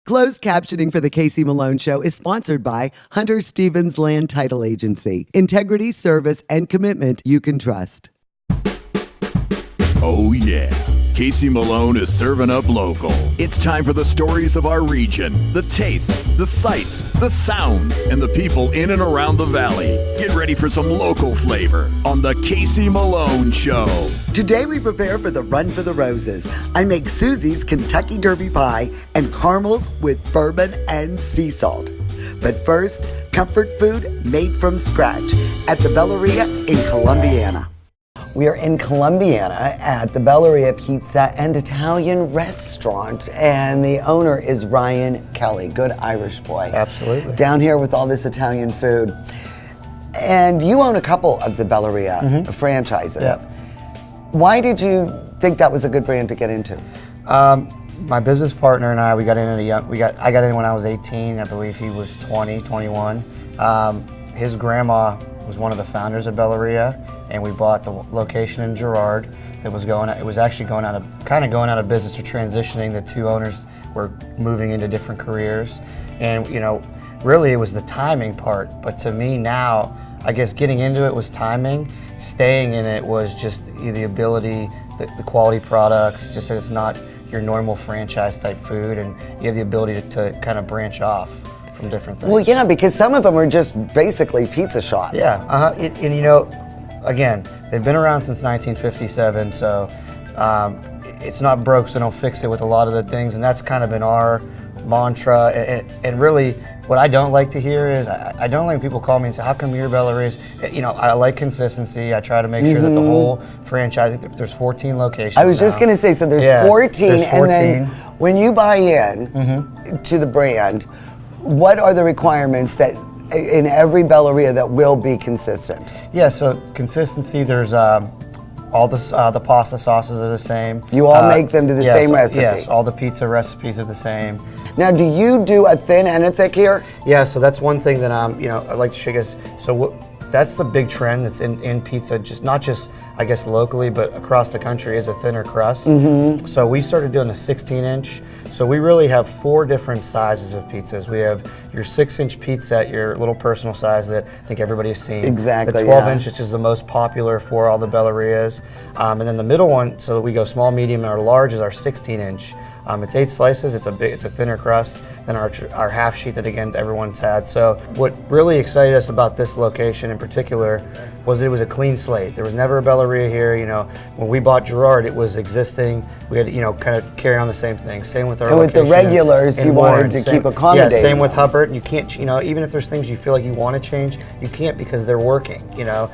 Closed captioning for The Casey Malone Show is sponsored by Hunter Stevens Land Title Agency. Integrity, service, and commitment you can trust. Oh yeah, Casey Malone is serving up local. It's time for the stories of our region, the tastes, the sights, the sounds, and the people in and around the valley. Get ready for some local flavor on the Casey Malone Show. Today we prepare for the Run for the Roses. I make Susie's Kentucky Derby pie and caramels with bourbon and sea salt. But first, comfort food made from scratch at the Belleria in Columbiana. We are in Columbiana at the Belleria Pizza and Italian Restaurant, and the owner is Ryan Kelly, good Irish boy. Absolutely. Down here with all this Italian food. And you own a couple of the Belleria franchises. Yeah. Why did you think that was a good brand to get into? My business partner and I, I got in when I was 18. I believe he was 20, 21. His grandma was one of the founders of Belleria, and we bought the location in Girard. It was actually going out of business or transitioning. The two owners were moving into different careers, and really it was the timing part. But to me now, I guess getting into it was timing. Staying in it was just the ability, the quality products, just that it's not your normal franchise type food, and you have the ability to kind of branch off from different things. Well, yeah, because some of them are just basically pizza shops. Yeah, again, they've been around since 1957, so it's not broke, so don't fix it with a lot of the things, and that's kind of been our mantra. And really, what I don't like to hear is, I don't like when people call me and say, how come your Belleria's? I like consistency. I try to make sure that the whole franchise, there's 14 locations. I was just going to say, so there's 14, and then when you buy in to the brand, what are the requirements that in every Belleria that will be consistent? Yeah, so consistency, there's all the pasta sauces are the same. You all make them to the same recipe? Yes, all the pizza recipes are the same. Now, do you do a thin and a thick here? Yeah, so that's one thing that I'd like to show you guys. So that's the big trend that's in pizza, not just I guess locally, but across the country, is a thinner crust. So we started doing a 16-inch. So we really have 4 different sizes of pizzas. We have your 6-inch pizza at your little personal size that I think everybody's seen. Exactly. The 12-inch, which is the most popular for all the Bellerias. And then the middle one, so we go small, medium, and our large is our 16-inch. It's 8 slices. It's a thinner crust than our half sheet that again everyone's had. So what really excited us about this location in particular was it was a clean slate. There was never a Belleria here. When we bought Girard, it was existing. We had to kind of carry on the same thing. Same with our and with the regulars, you wanted to keep accommodating. Yeah, same with Hubbard. You can't, even if there's things you feel like you want to change, you can't because they're working.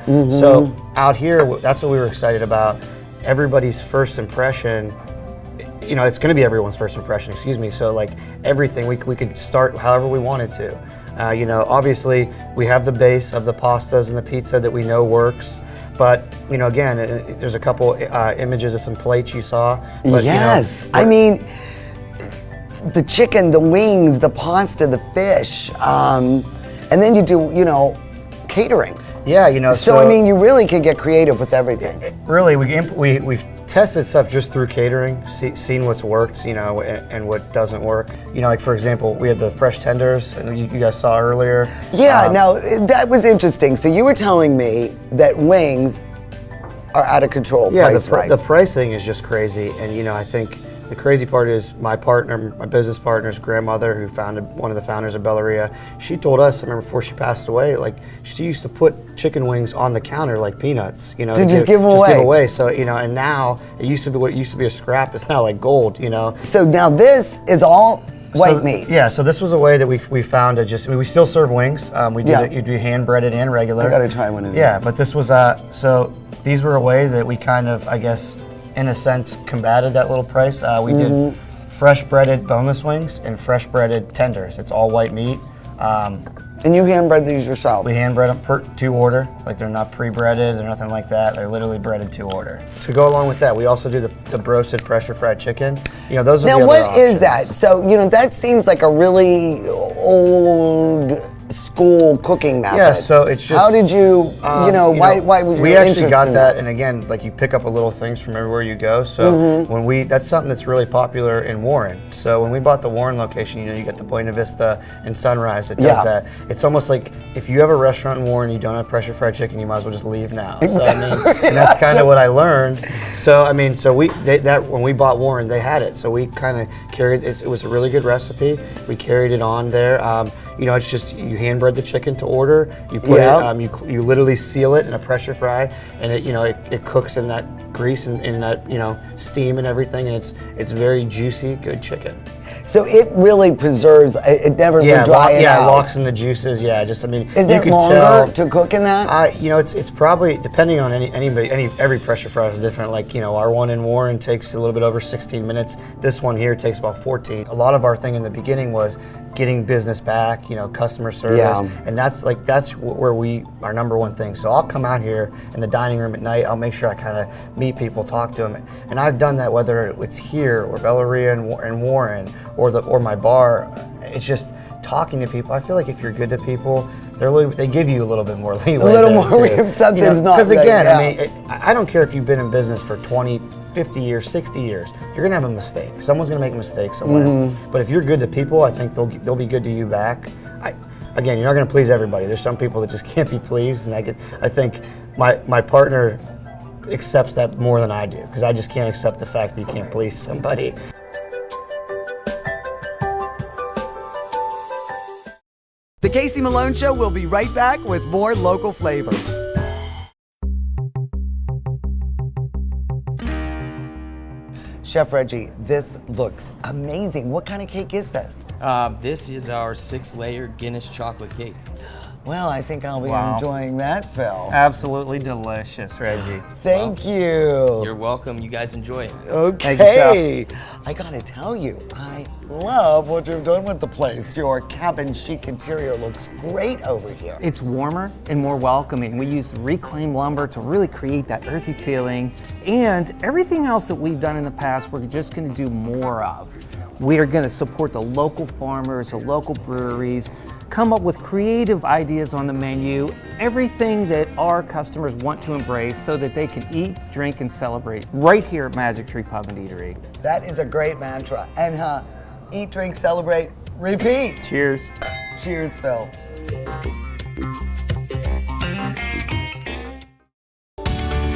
So out here, that's what we were excited about. Everybody's first impression. It's going to be everyone's first impression, so like everything, we could start however we wanted to. Obviously we have the base of the pastas and the pizza that we know works, but again, there's a couple images of some plates you saw. But, yes, I mean, the chicken, the wings, the pasta, the fish, and then you do, catering. Yeah, So I mean, you really can get creative with everything. Really, we've tested stuff just through catering, seen what's worked, and what doesn't work. Like for example, we had the fresh tenders, and you guys saw earlier. Yeah, now that was interesting. So you were telling me that wings are out of control. Yeah, the pricing is just crazy, and I think the crazy part is my business partner's grandmother, who founded one of the founders of Belleria. She told us, I remember before she passed away, like she used to put chicken wings on the counter like peanuts, to just give them away. So and now it used to be what used to be a scrap is now like gold, So now this is all white meat. Yeah, so this was a way that we found to we still serve wings. We did you'd be hand breaded and regular. I gotta try one of these. Yeah, but this was so these were a way that we kind of, I guess, in a sense, combated that little price. We did fresh breaded boneless wings and fresh breaded tenders. It's all white meat. And you hand bread these yourself? We hand bread them to order. Like they're not pre-breaded or nothing like that. They're literally breaded to order. To go along with that, we also do the roasted pressure fried chicken. Those are now the other what options. is that? So that seems like a really old school cooking method. Yeah, so it's just. How did you, why was you We actually interested got in that, and again, like you pick up a little things from everywhere you go. So that's something that's really popular in Warren. So when we bought the Warren location, you get the Buena Vista and Sunrise that does that. It's almost like if you have a restaurant in Warren, you don't have pressure fried chicken, you might as well just leave now. So, and that's kind of what I learned. So when we bought Warren, they had it. So we kind of carried it. It was a really good recipe. We carried it on there. It's just you hand bread the chicken to order. You put it. You literally seal it in a pressure fry, and it cooks in that grease and in that steam and everything, and it's very juicy, good chicken. So it really preserves. It never would dry it out. It locks in the juices. Yeah, is it longer to cook in that? It's probably depending on every pressure fry is different. Like our one in Warren takes a little bit over 16 minutes. This one here takes about 14. A lot of our thing in the beginning was getting business back, customer service, and that's where our number one thing. So I'll come out here in the dining room at night. I'll make sure I kind of meet people, talk to them, and I've done that whether it's here or Belleria and Warren or my bar. It's just talking to people. I feel like if you're good to people, they give you a little bit more leeway. A little more if something's not right. Because again, I don't care if you've been in business for 20, 50 years, 60 years, you're gonna have a mistake. Someone's gonna make a mistake somewhere. But if you're good to people, I think they'll be good to you back. Again, you're not gonna please everybody. There's some people that just can't be pleased, and I think my partner accepts that more than I do, because I just can't accept the fact that you can't please somebody. The Casey Malone Show will be right back with more local flavor. Chef Reggie, this looks amazing. What kind of cake is this? This is our 6-layer Guinness chocolate cake. Well, I think I'll be enjoying that, Phil. Absolutely delicious, Reggie. Thank you. You're welcome. You guys enjoy it. Okay. I gotta tell you, I love what you've done with the place. Your cabin chic interior looks great over here. It's warmer and more welcoming. We use reclaimed lumber to really create that earthy feeling, and everything else that we've done in the past, we're just gonna do more of. We are gonna support the local farmers, the local breweries, come up with creative ideas on the menu, everything that our customers want to embrace so that they can eat, drink, and celebrate right here at Magic Tree Pub and Eatery. That is a great mantra. And eat, drink, celebrate, repeat. Cheers. Cheers, Phil.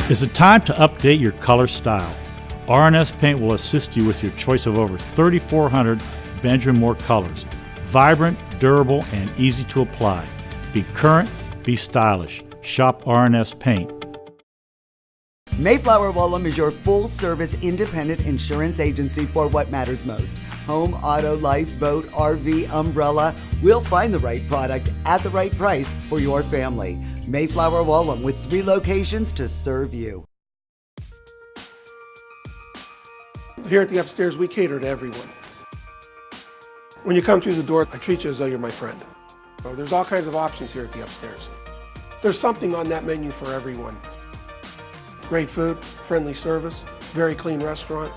Is it time to update your color style? R&S Paint will assist you with your choice of over 3,400 Benjamin Moore colors. Vibrant, durable, and easy to apply. Be current, be stylish. Shop R&S Paint. Mayflower Wallam is your full-service independent insurance agency for what matters most. Home, auto, life, boat, RV, umbrella. We'll find the right product at the right price for your family. Mayflower Wallam with 3 locations to serve you. Here at the Upstairs, we cater to everyone. When you come through the door, I treat you as though you're my friend. So there's all kinds of options here at the Upstairs. There's something on that menu for everyone. Great food, friendly service, very clean restaurant.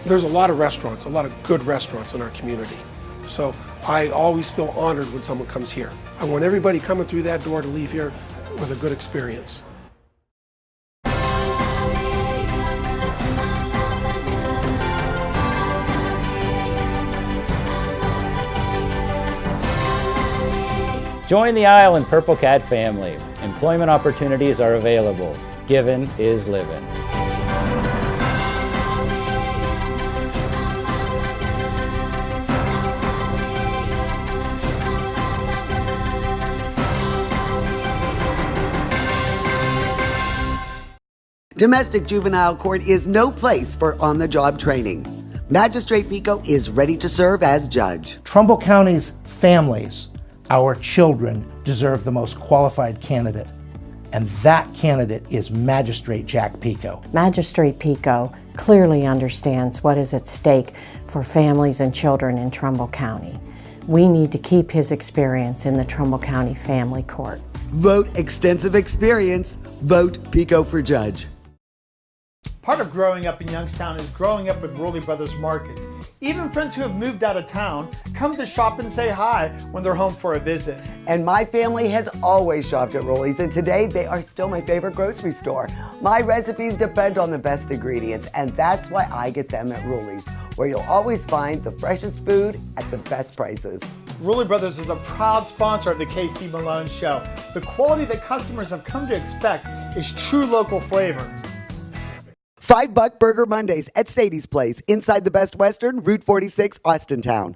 There's a lot of restaurants, a lot of good restaurants in our community. So I always feel honored when someone comes here. I want everybody coming through that door to leave here with a good experience. Join the Island Purple Cat family. Employment opportunities are available. Given is living. Domestic Juvenile Court is no place for on-the-job training. Magistrate Pico is ready to serve as judge. Trumbull County's families, our children, deserve the most qualified candidate, and that candidate is Magistrate Jack Pico. Magistrate Pico clearly understands what is at stake for families and children in Trumbull County. We need to keep his experience in the Trumbull County Family Court. Vote extensive experience. Vote Pico for judge. Part of growing up in Youngstown is growing up with Rowley Brothers Markets. Even friends who have moved out of town come to shop and say hi when they're home for a visit. And my family has always shopped at Rowley's, and today they are still my favorite grocery store. My recipes depend on the best ingredients, and that's why I get them at Rowley's, where you'll always find the freshest food at the best prices. Rowley Brothers is a proud sponsor of the KC Malone Show. The quality that customers have come to expect is true local flavor. $5 Burger Mondays at Sadie's Place, inside the Best Western, Route 46, Austintown.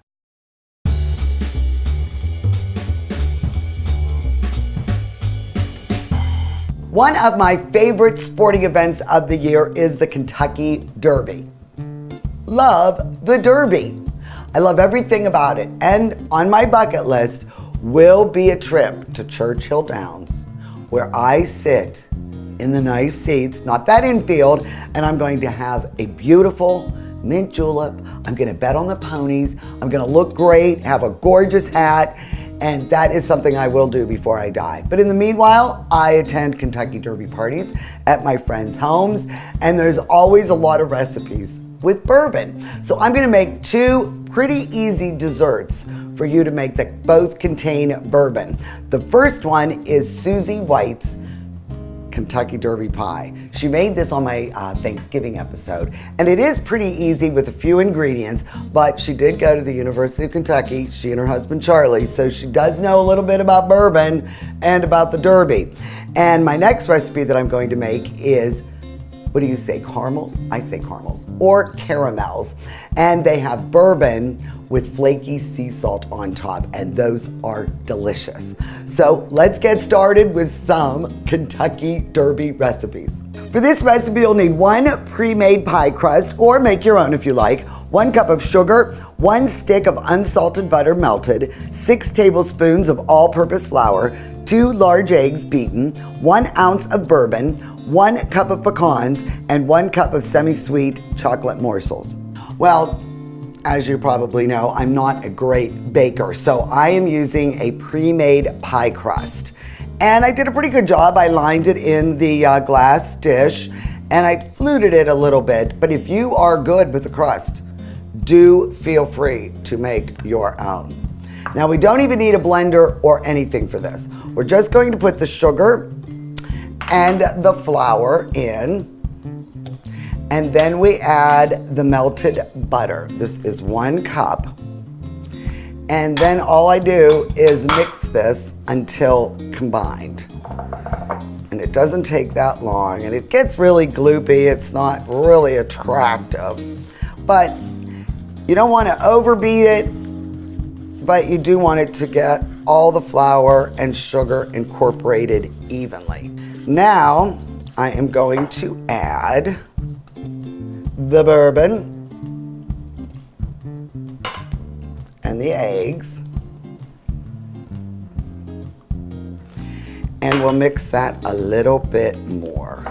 One of my favorite sporting events of the year is the Kentucky Derby. Love the Derby. I love everything about it. And on my bucket list will be a trip to Churchill Downs, where I sit in the nice seats, not that infield, and I'm going to have a beautiful mint julep. I'm gonna bet on the ponies. I'm gonna look great, have a gorgeous hat, and that is something I will do before I die. But in the meanwhile, I attend Kentucky Derby parties at my friends' homes, and there's always a lot of recipes with bourbon. So I'm gonna make two pretty easy desserts for you to make that both contain bourbon. The first one is Susie White's Kentucky Derby pie. She made this on my Thanksgiving episode, and it is pretty easy with a few ingredients, but she did go to the University of Kentucky, she and her husband Charlie, so she does know a little bit about bourbon and about the Derby. And my next recipe that I'm going to make is, what do you say, caramels? I say caramels, or caramels. And they have bourbon with flaky sea salt on top, and those are delicious. So let's get started with some Kentucky Derby recipes. For this recipe, you'll need 1 pre-made pie crust, or make your own if you like, 1 cup of sugar, 1 stick of unsalted butter melted, 6 tablespoons of all-purpose flour, 2 large eggs beaten, 1 ounce of bourbon, 1 cup of pecans, and 1 cup of semi-sweet chocolate morsels. Well, as you probably know, I'm not a great baker, so I am using a pre-made pie crust. And I did a pretty good job. I lined it in the glass dish, and I fluted it a little bit. But if you are good with the crust, do feel free to make your own. Now, we don't even need a blender or anything for this. We're just going to put the sugar and the flour in, and then we add the melted butter. This is 1 cup. And then all I do is mix this until combined. And it doesn't take that long, and it gets really gloopy. It's not really attractive. But you don't want to overbeat it, but you do want it to get all the flour and sugar incorporated evenly. Now, I am going to add the bourbon and the eggs, and we'll mix that a little bit more.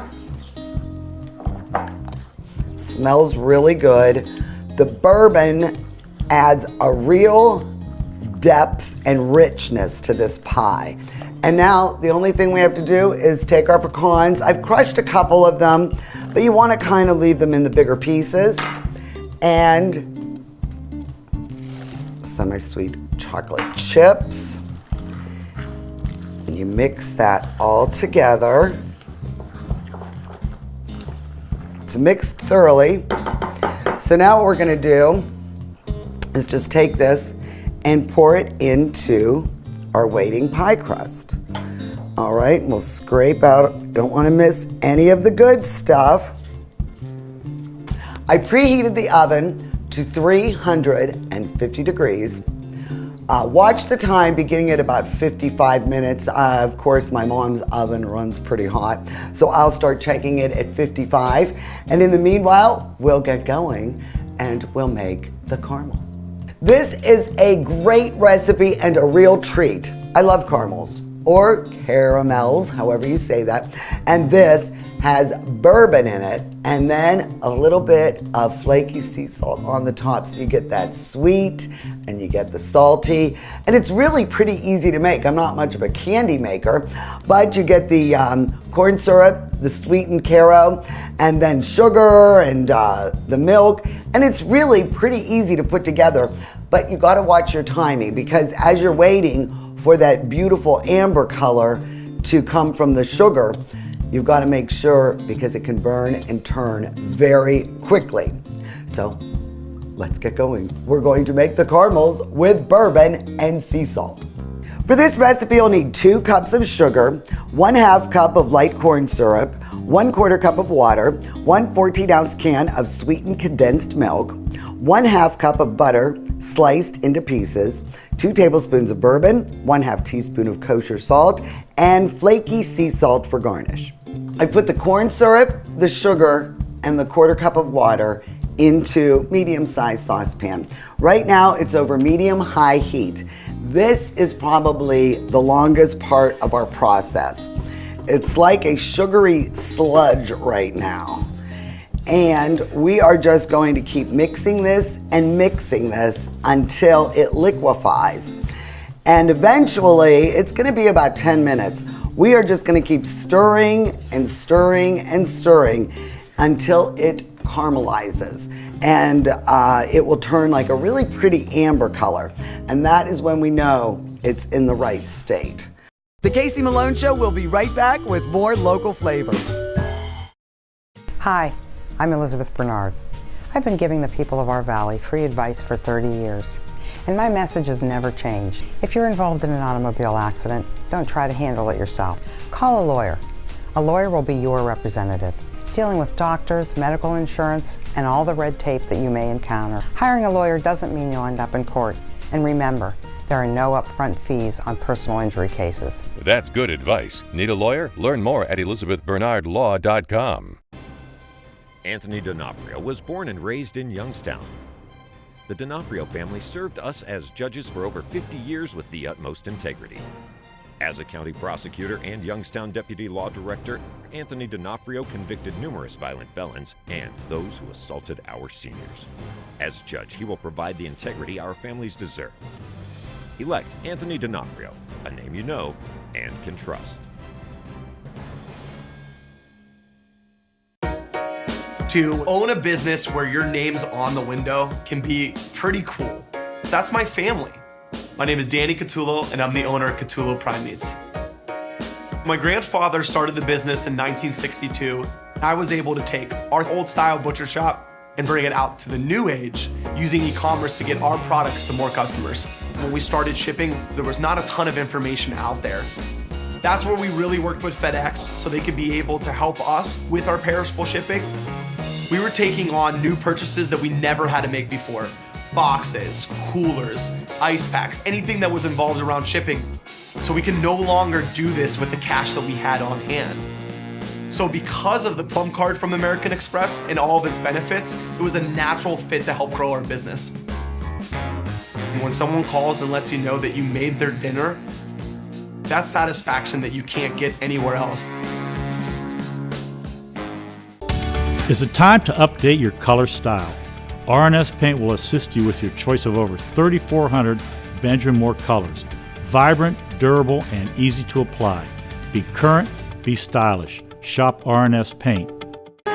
Smells really good. The bourbon adds a real depth and richness to this pie. And now the only thing we have to do is take our pecans. I've crushed a couple of them, but you want to kind of leave them in the bigger pieces. And semi-sweet chocolate chips. And you mix that all together to mix thoroughly. So now what we're going to do is just take this and pour it into our waiting pie crust. All right, we'll scrape out, don't want to miss any of the good stuff. I preheated the oven to 350 degrees. Watch the time beginning at about 55 minutes. Of course, my mom's oven runs pretty hot, so I'll start checking it at 55. And in the meanwhile, we'll get going and we'll make the caramels. This is a great recipe and a real treat. I love caramels, or caramels, however you say that. And this has bourbon in it, and then a little bit of flaky sea salt on the top, so you get that sweet and you get the salty, and it's really pretty easy to make. I'm not much of a candy maker, but you get the corn syrup, the sweetened Caro, and then sugar and the milk, and it's really pretty easy to put together, but you gotta watch your timing, because as you're waiting for that beautiful amber color to come from the sugar, you've got to make sure, because it can burn and turn very quickly. So let's get going. We're going to make the caramels with bourbon and sea salt. For this recipe, you'll need 2 cups of sugar, 1/2 cup of light corn syrup, 1/4 cup of water, 1 14-ounce can of sweetened condensed milk, 1/2 cup of butter sliced into pieces, 2 tablespoons of bourbon, 1/2 teaspoon of kosher salt, and flaky sea salt for garnish. I put the corn syrup, the sugar, and the 1/4 cup of water into medium-sized saucepan. Right now, it's over medium-high heat. This is probably the longest part of our process. It's like a sugary sludge right now. And we are just going to keep mixing this until it liquefies. And eventually, it's gonna be about 10 minutes. We are just gonna keep stirring and stirring and stirring until it caramelizes. And it will turn like a really pretty amber color. And that is when we know it's in the right state. The Casey Malone Show will be right back with more local flavor. Hi, I'm Elizabeth Bernard. I've been giving the people of our valley free advice for 30 years. And my message has never changed. If you're involved in an automobile accident, don't try to handle it yourself. Call a lawyer. A lawyer will be your representative, dealing with doctors, medical insurance, and all the red tape that you may encounter. Hiring a lawyer doesn't mean you'll end up in court. And remember, there are no upfront fees on personal injury cases. That's good advice. Need a lawyer? Learn more at elizabethbernardlaw.com. Anthony D'Onofrio was born and raised in Youngstown. The D'Onofrio family served us as judges for over 50 years with the utmost integrity. As a county prosecutor and Youngstown deputy law director, Anthony D'Onofrio convicted numerous violent felons and those who assaulted our seniors. As judge, he will provide the integrity our families deserve. Elect Anthony D'Onofrio, a name you know and can trust. To own a business where your name's on the window can be pretty cool. That's my family. My name is Danny Catullo, and I'm the owner of Catullo Prime Meats. My grandfather started the business in 1962. I was able to take our old style butcher shop and bring it out to the new age using e-commerce to get our products to more customers. When we started shipping, there was not a ton of information out there. That's where we really worked with FedEx so they could be able to help us with our perishable shipping. We were taking on new purchases that we never had to make before. Boxes, coolers, ice packs, anything that was involved around shipping. So we can no longer do this with the cash that we had on hand. So because of the Plum Card from American Express and all of its benefits, it was a natural fit to help grow our business. And when someone calls and lets you know that you made their dinner, that's satisfaction that you can't get anywhere else. Is it time to update your color style? R&S Paint will assist you with your choice of over 3,400 Benjamin Moore colors. Vibrant, durable, and easy to apply. Be current, be stylish. Shop R&S Paint.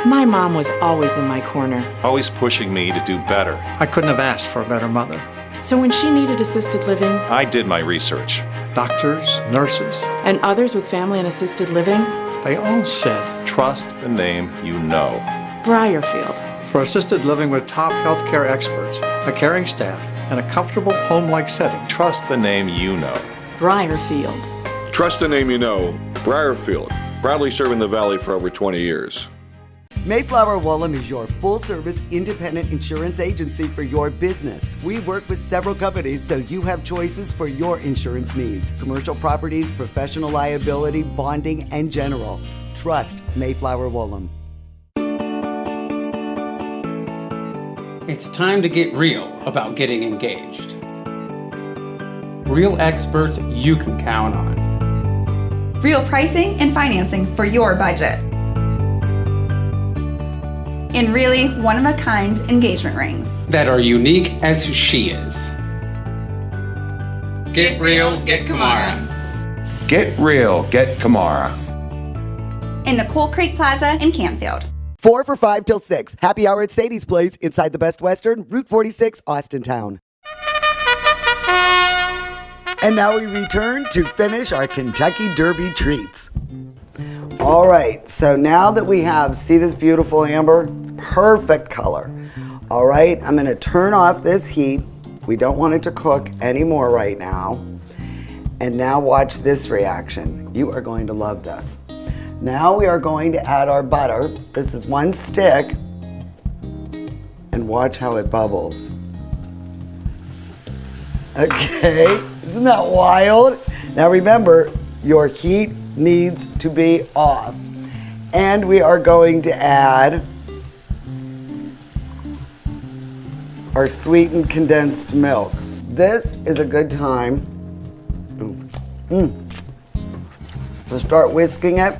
My mom was always in my corner. Always pushing me to do better. I couldn't have asked for a better mother. So when she needed assisted living, I did my research. Doctors, nurses, and others with family and assisted living, they all said, trust the name you know. Briarfield. For assisted living with top healthcare experts, a caring staff, and a comfortable home-like setting, trust the name you know. Briarfield. Trust the name you know. Briarfield. Proudly serving the Valley for over 20 years. Mayflower Woolham is your full-service independent insurance agency for your business. We work with several companies so you have choices for your insurance needs. Commercial properties, professional liability, bonding, and general. Trust Mayflower Woolham. It's time to get real about getting engaged. Real experts you can count on. Real pricing and financing for your budget. in really one-of-a-kind engagement rings. that are unique as she is. Get real, get Kamara. Get real, get Kamara. In the Coal Creek Plaza in Canfield. 4 for $5 till 6. Happy hour at Sadie's Place inside the Best Western, Route 46, Austintown. And now we return to finish our Kentucky Derby treats. All right, so now that we have, see this beautiful amber? Perfect color. All right, I'm gonna turn off this heat. We don't want it to cook anymore right now. And now watch this reaction. You are going to love this. Now we are going to add our butter. This is 1 stick. And watch how it bubbles. Okay, isn't that wild? Now remember, your heat needs to be off. And we are going to add our sweetened condensed milk. This is a good time to start whisking it.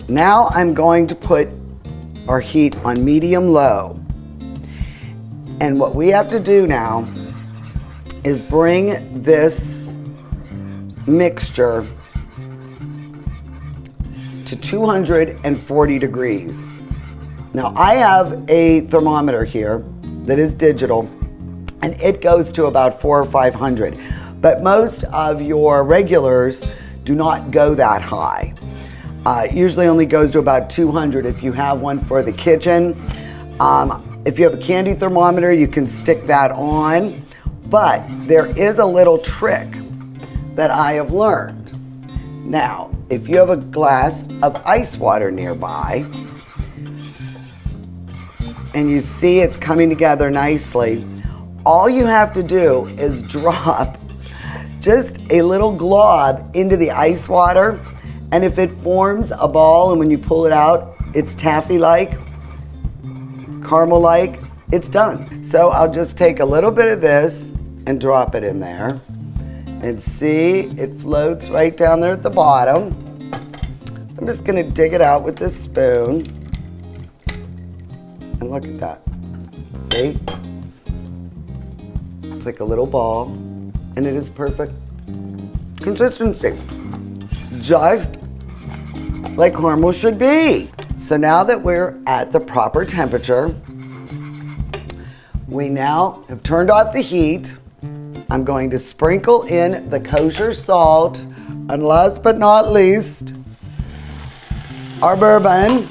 Now I'm going to put our heat on medium-low. And what we have to do now is bring this mixture to 240 degrees. Now I have a thermometer here that is digital and it goes to about 400 or 500. But most of your regulars do not go that high. It usually only goes to about 200 if you have one for the kitchen. If you have a candy thermometer, you can stick that on. But there is a little trick that I have learned. Now, if you have a glass of ice water nearby, and you see it's coming together nicely, all you have to do is drop just a little glob into the ice water, and if it forms a ball and when you pull it out, it's taffy-like, caramel-like, it's done. So I'll just take a little bit of this and drop it in there. And see, it floats right down there at the bottom. I'm just gonna dig it out with this spoon. And look at that. See? It's like a little ball, and it is perfect consistency. Just like caramel should be. So now that we're at the proper temperature, we now have turned off the heat. I'm going to sprinkle in the kosher salt, and last but not least, our bourbon.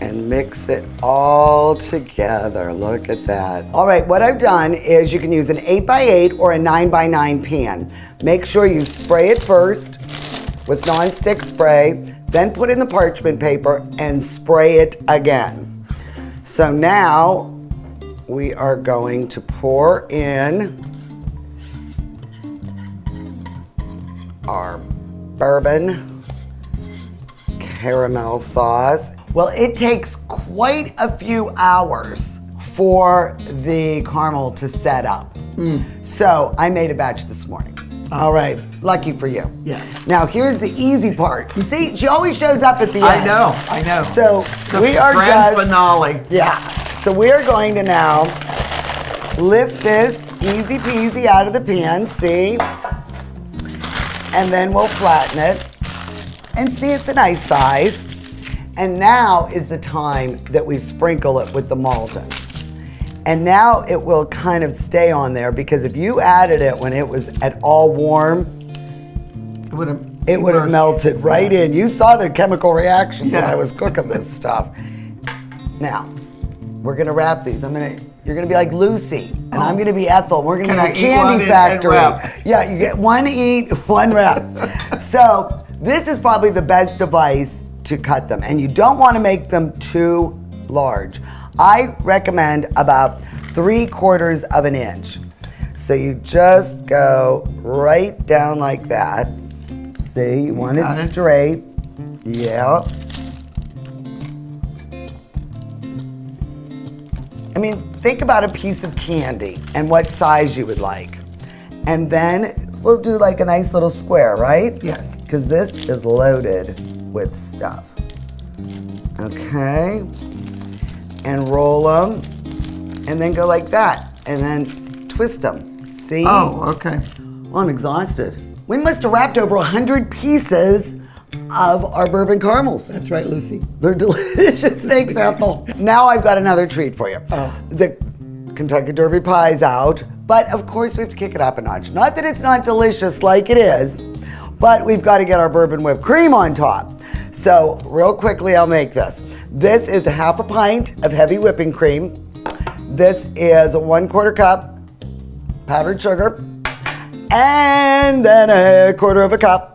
And mix it all together. Look at that. All right, what I've done is you can use an 8x8 or a 9x9 pan. Make sure you spray it first with nonstick spray, then put in the parchment paper and spray it again. So now we are going to pour in our bourbon caramel sauce. Well, it takes quite a few hours for the caramel to set up. So I made a batch this morning. All right, lucky for you. Yes. Now here's the easy part. You see, she always shows up at the I end. I know. So The we are grand just finale. Yeah. So we are going to now lift this easy peasy out of the pan. See, and then we'll flatten it, and see it's a nice size. And now is the time that we sprinkle it with the malted. And now it will kind of stay on there, because if you added it when it was at all warm, it would have melted right in. You saw the chemical reactions when I was cooking this stuff. Now, we're gonna wrap these. You're gonna be like Lucy, and I'm gonna be Ethel. We're gonna be the candy factory. Yeah, you get one eat, one wrap. So this is probably the best device to cut them, and you don't want to make them too large. I recommend about 3/4 of an inch. So you just go right down like that. See, you want it straight. Yeah. I mean, think about a piece of candy and what size you would like. And then we'll do like a nice little square, right? Yes. Because this is loaded with stuff. Okay. And roll them. And then go like that. And then twist them. See? Oh, okay. Well, I'm exhausted. We must have wrapped over 100 pieces of our bourbon caramels. That's right, Lucy. They're delicious. Thanks, Ethel. Now I've got another treat for you. Oh. The Kentucky Derby Pie's out, but of course we have to kick it up a notch. Not that it's not delicious like it is, but we've got to get our bourbon whipped cream on top. So real quickly, I'll make this. This is a half a pint of heavy whipping cream. This is a 1/4 cup powdered sugar, and then a 1/4 cup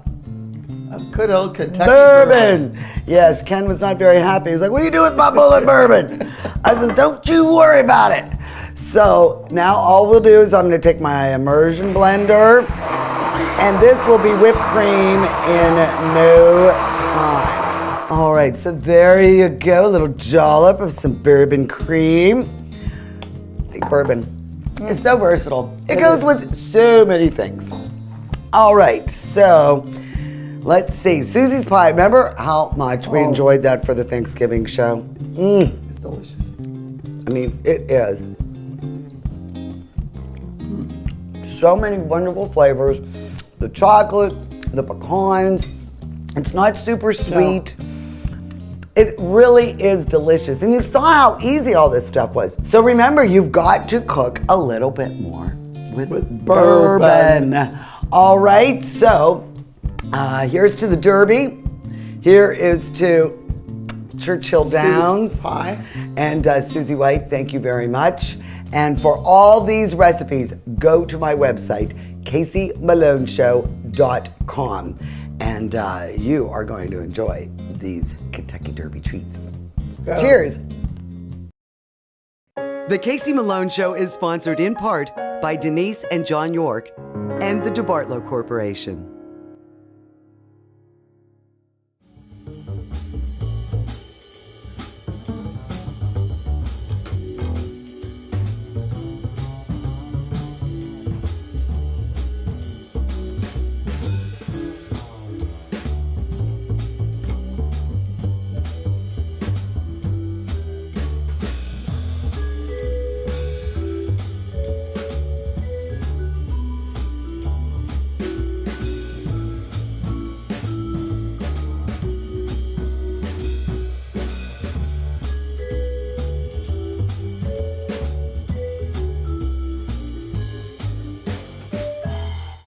Good old Kentucky bourbon. Yes, Ken was not very happy. He's like, what are you doing with my bullet bourbon? I says, don't you worry about it. So now all we'll do is I'm going to take my immersion blender, and this will be whipped cream in no time. All right, so there you go. A little dollop of some bourbon cream. I think bourbon is so versatile. It goes with so many things. All right, so let's see. Susie's pie. Remember how much we enjoyed that for the Thanksgiving show? It's delicious. I mean, it is. So many wonderful flavors. The chocolate, the pecans. It's not super sweet. No. It really is delicious. And you saw how easy all this stuff was. So remember, you've got to cook a little bit more with bourbon. All right, so here's to the Derby. Here is to Churchill Downs pie. And Susie White, thank you very much. And for all these recipes, go to my website, caseymalonshow.com. And you are going to enjoy these Kentucky Derby treats. Go. Cheers. The Casey Malone Show is sponsored in part by Denise and John York and the DeBartolo Corporation.